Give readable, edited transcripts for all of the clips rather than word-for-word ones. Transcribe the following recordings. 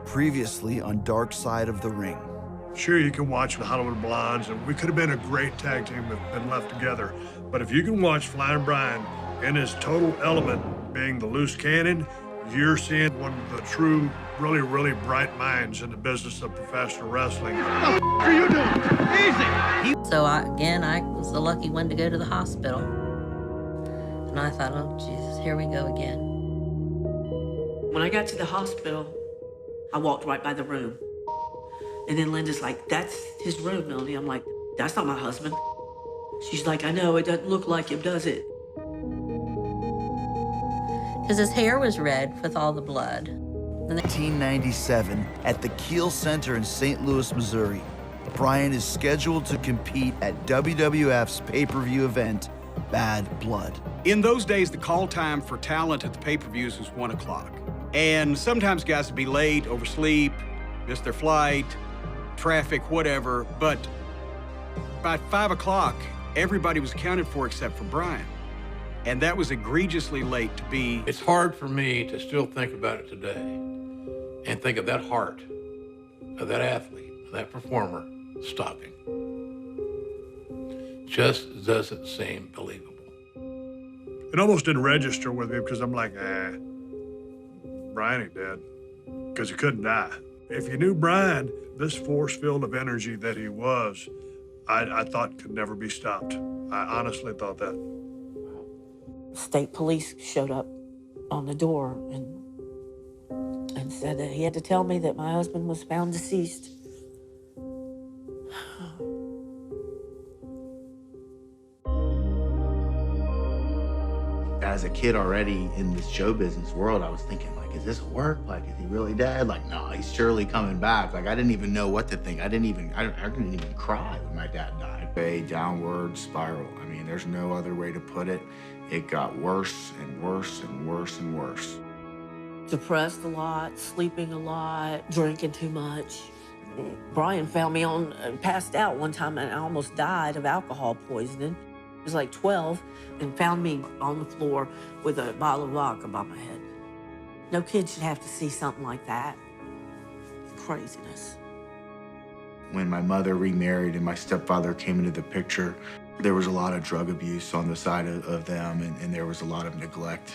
Previously on Dark Side of the Ring. Sure, you can watch the Hollywood Blondes, and we could have been a great tag team if been left together. But if you can watch Flying Brian in his total element, being the loose cannon, you're seeing one of the true, really, really bright minds in the business of professional wrestling. What the are you doing? Easy! So I was the lucky one to go to the hospital. And I thought, oh, Jesus, here we go again. When I got to the hospital, I walked right by the room. And then Linda's like, that's his room, Melanie. I'm like, that's not my husband. She's like, I know, it doesn't look like him, does it? Because his hair was red with all the blood. 1997, at the Kiel Center in St. Louis, Missouri, Brian is scheduled to compete at WWF's pay-per-view event, Bad Blood. In those days, the call time for talent at the pay-per-views was 1 o'clock. And sometimes guys would be late, oversleep, miss their flight, traffic, whatever. But by 5 o'clock, everybody was accounted for except for Brian. And that was egregiously late to be. It's hard for me to still think about it today and think of that heart, of that athlete, of that performer stopping. Just doesn't seem believable. It almost didn't register with me because I'm like, Brian ain't dead, because he couldn't die. If you knew Brian, this force field of energy that he was, I thought could never be stopped. I honestly thought that. State police showed up on the door and said that he had to tell me that my husband was found deceased. As a kid already in this show business world, I was thinking, like, is this work? Like, is he really dead? Like, no, he's surely coming back. Like, I didn't even know what to think. I couldn't even cry when my dad died. A downward spiral. I mean, there's no other way to put it. It got worse and worse and worse and worse. Depressed a lot, sleeping a lot, drinking too much. Brian found me passed out one time, and I almost died of alcohol poisoning. I was like 12 and found me on the floor with a bottle of vodka above my head. No kid should have to see something like that. It's craziness. When my mother remarried and my stepfather came into the picture, there was a lot of drug abuse on the side of them, and there was a lot of neglect.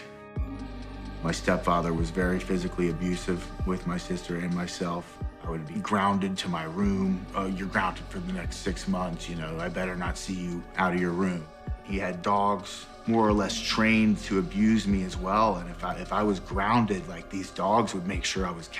My stepfather was very physically abusive with my sister and myself. I would be grounded to my room. Oh, you're grounded for the next 6 months, you know, I better not see you out of your room. He had dogs more or less trained to abuse me as well, and if I was grounded, like, these dogs would make sure I was kept